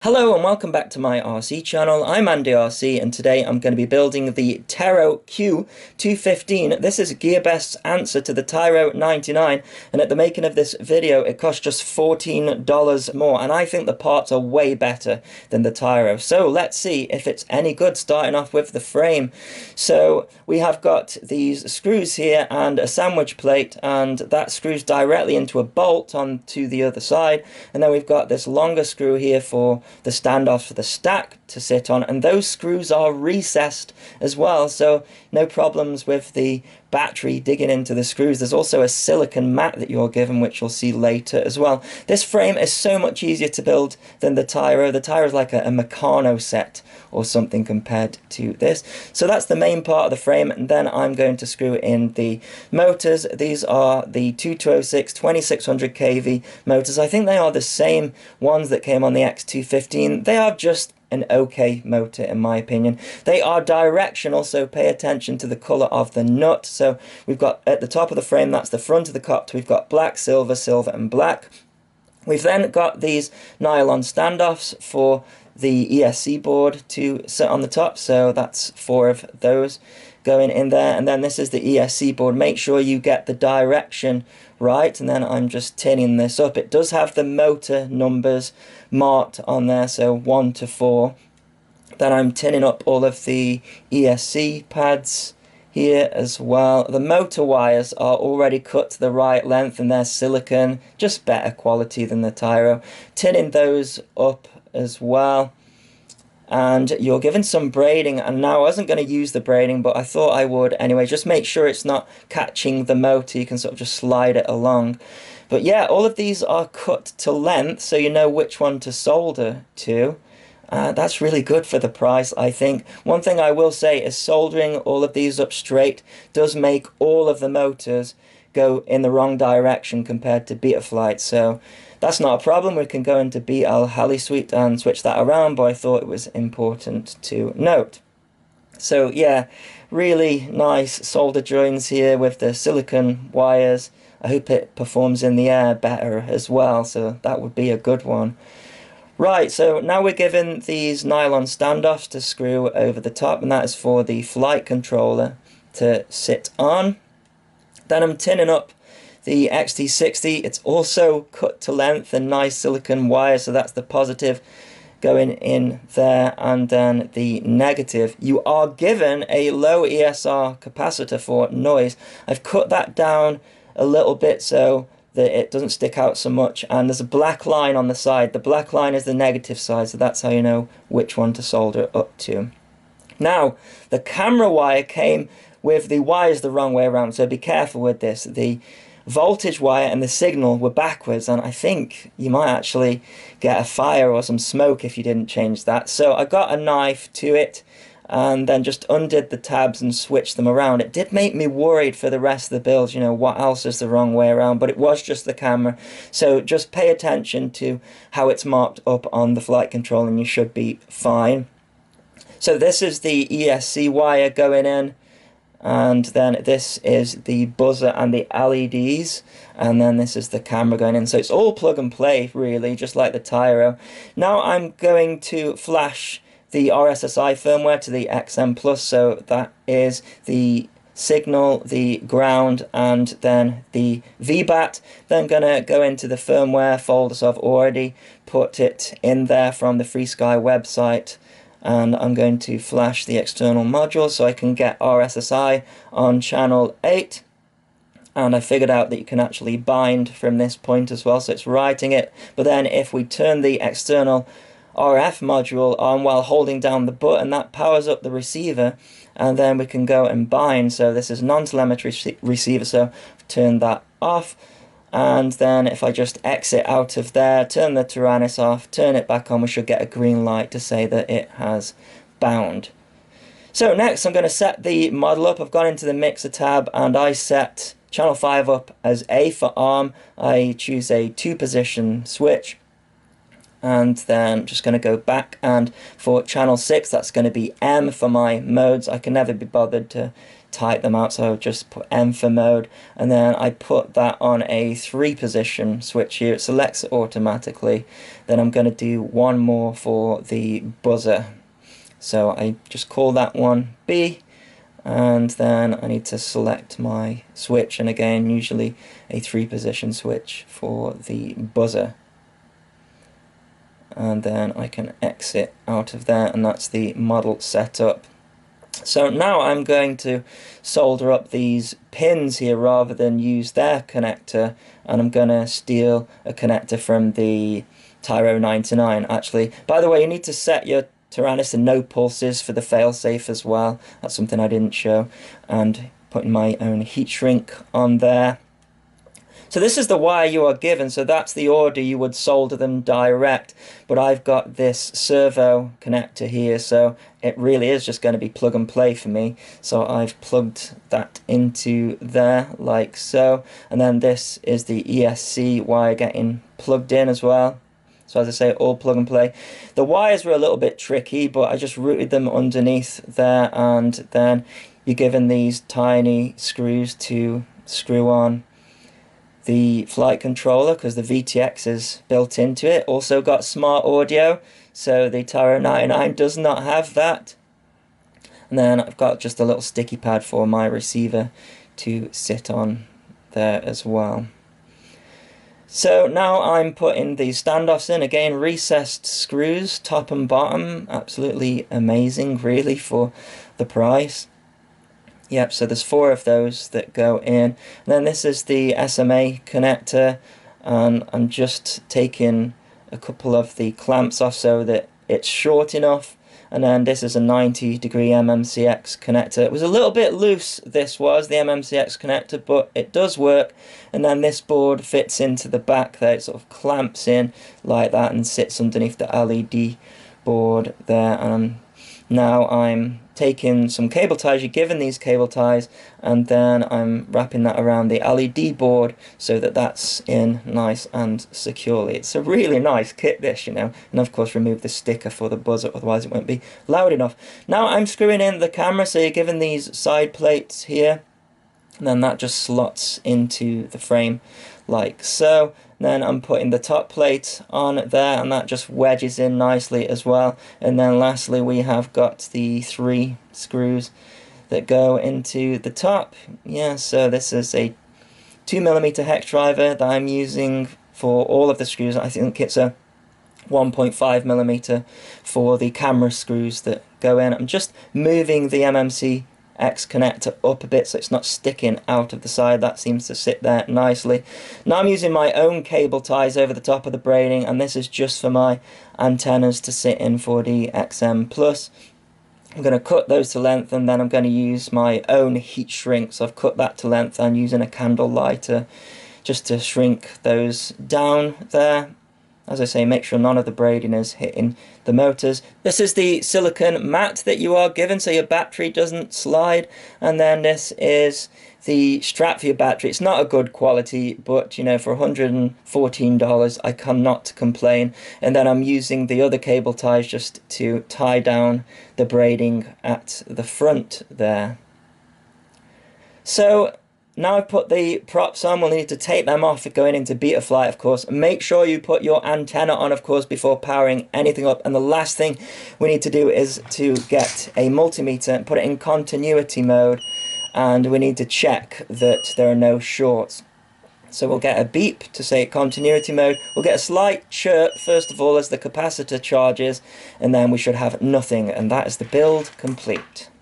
Hello and welcome back to my RC channel. I'm Andy RC and today I'm going to be building the Tero Q215. This is GearBest's answer to the Tero 99, and at the making of this video it cost just $14 more, and I think the parts are way better than the Tero. So let's see if it's any good, starting off with the frame. So we have got these screws here and a sandwich plate, and that screws directly into a bolt onto the other side, and then we've got this longer screw here for the standoffs for the stack to sit on, and those screws are recessed as well, so no problems with the battery digging into the screws. There's also a silicon mat that you're given, which you'll see later as well. This frame is so much easier to build than the Tero. The Tero is like a Meccano set or something compared to this. So that's the main part of the frame, and then I'm going to screw in the motors. These are the 2206 2600 kV motors. I think they are the same ones that came on the X215. They are just an okay motor in my opinion. They are directional, so pay attention to the colour of the nut. So we've got at the top of the frame, that's the front of the copter, we've got black, silver, silver and black. We've then got these nylon standoffs for the ESC board to sit on the top, so that's 4 of those going in there, and then this is the ESC board. Make sure you get the direction right, and then I'm just tinning this up. It does have the motor numbers marked on there, so 1 to 4. Then I'm tinning up all of the ESC pads here as well. The motor wires are already cut to the right length and they're silicon, just better quality than the Tero. Tinning those up as well. And you're given some braiding, and now I wasn't going to use the braiding, but I thought I would anyway. Just make sure it's not catching the motor. You can sort of just slide it along. But yeah, all of these are cut to length, so you know which one to solder to. That's really good for the price, I think. One thing I will say is soldering all of these up straight does make all of the motors go in the wrong direction compared to Betaflight, so that's not a problem. We can go into BL Heli Suite and switch that around, but I thought it was important to note. So yeah, really nice solder joins here with the silicon wires. I hope it performs in the air better as well, so that would be a good one. Right, so now we're given these nylon standoffs to screw over the top, and that is for the flight controller to sit on. Then I'm tinning up the XT60. It's also cut to length and nice silicon wire, so that's the positive going in there, and then the negative. You are given a low ESR capacitor for noise. I've cut that down a little bit so that it doesn't stick out so much, and there's a black line on the side. The black line is the negative side, so that's how you know which one to solder up to. Now, the camera wire came with the wires the wrong way around, so be careful with this. The voltage wire and the signal were backwards, and I think you might actually get a fire or some smoke if you didn't change that. So I got a knife to it and then just undid the tabs and switched them around. It did make me worried for the rest of the build, you know, what else is the wrong way around, but it was just the camera. So just pay attention to how it's marked up on the flight control and you should be fine. So this is the ESC wire going in, and then this is the buzzer and the LEDs, and then this is the camera going in. So it's all plug and play really, just like the Tero. Now I'm going to flash the RSSI firmware to the XM Plus, so that is the signal, the ground, and then the VBAT. Then gonna go into the firmware folder, so I've already put it in there from the FreeSky website, and I'm going to flash the external module so I can get RSSI on channel 8. And I figured out that you can actually bind from this point as well, so it's writing it. But then if we turn the external RF module on while holding down the button, that powers up the receiver, and then we can go and bind. So this is non-telemetry receiver, so turn that off. And then if I just exit out of there, turn the Taranis off, turn it back on, we should get a green light to say that it has bound. So next I'm going to set the model up. I've gone into the mixer tab and I set channel 5 up as A for ARM. I choose a 2-position switch, and then I'm just going to go back, and for channel 6 that's going to be M for my modes. I can never be bothered to type them out. So I just put M for mode, and then I put that on a 3-position switch here. It selects it automatically. Then I'm going to do one more for the buzzer. So I just call that one B, and then I need to select my switch, and again usually a 3-position switch for the buzzer. And then I can exit out of there, and that's the model setup. So now I'm going to solder up these pins here rather than use their connector, and I'm going to steal a connector from the Tero 99 actually. By the way, you need to set your Tyrannus to no pulses for the failsafe as well. That's something I didn't show. And putting my own heat shrink on there. So this is the wire you are given, so that's the order you would solder them direct. But I've got this servo connector here, so it really is just going to be plug and play for me. So I've plugged that into there like so. And then this is the ESC wire getting plugged in as well. So as I say, all plug and play. The wires were a little bit tricky, but I just routed them underneath there, and then you're given these tiny screws to screw on the flight controller, because the VTX is built into it. Also got smart audio, so the Tero 99 does not have that. And then I've got just a little sticky pad for my receiver to sit on there as well. So now I'm putting the standoffs in, again recessed screws top and bottom, absolutely amazing really for the price. Yep, so there's 4 of those that go in. And then this is the SMA connector, and I'm just taking a couple of the clamps off so that it's short enough. And then this is a 90-degree MMCX connector. It was a little bit loose, this was, the MMCX connector, but it does work. And then this board fits into the back there. It sort of clamps in like that and sits underneath the LED board there. And now I'm taking some cable ties, you're given these cable ties, and then I'm wrapping that around the LED board so that that's in nice and securely. It's a really nice kit this, you know, and of course remove the sticker for the buzzer, otherwise it won't be loud enough. Now I'm screwing in the camera, so you're given these side plates here, and then that just slots into the frame like so. Then I'm putting the top plate on there, and that just wedges in nicely as well. And then lastly we have got the 3 screws that go into the top. Yeah, so this is a 2mm hex driver that I'm using for all of the screws. I think it's a 1.5mm for the camera screws that go in. I'm just moving the MMCX connector up a bit so it's not sticking out of the side. That seems to sit there nicely. Now I'm using my own cable ties over the top of the braiding, and this is just for my antennas to sit in for the XM Plus. I'm going to cut those to length, and then I'm going to use my own heat shrink. So I've cut that to length. I'm using a candle lighter just to shrink those down there. As I say, make sure none of the braiding is hitting the motors. This is the silicone mat that you are given so your battery doesn't slide. And then this is the strap for your battery. It's not a good quality, but you know, for $114 I cannot complain. And then I'm using the other cable ties just to tie down the braiding at the front there. So now I've put the props on, we'll need to take them off going into beta flight, of course. Make sure you put your antenna on, of course, before powering anything up. And the last thing we need to do is to get a multimeter and put it in continuity mode. And we need to check that there are no shorts. So we'll get a beep to say continuity mode. We'll get a slight chirp, first of all, as the capacitor charges. And then we should have nothing. And that is the build complete.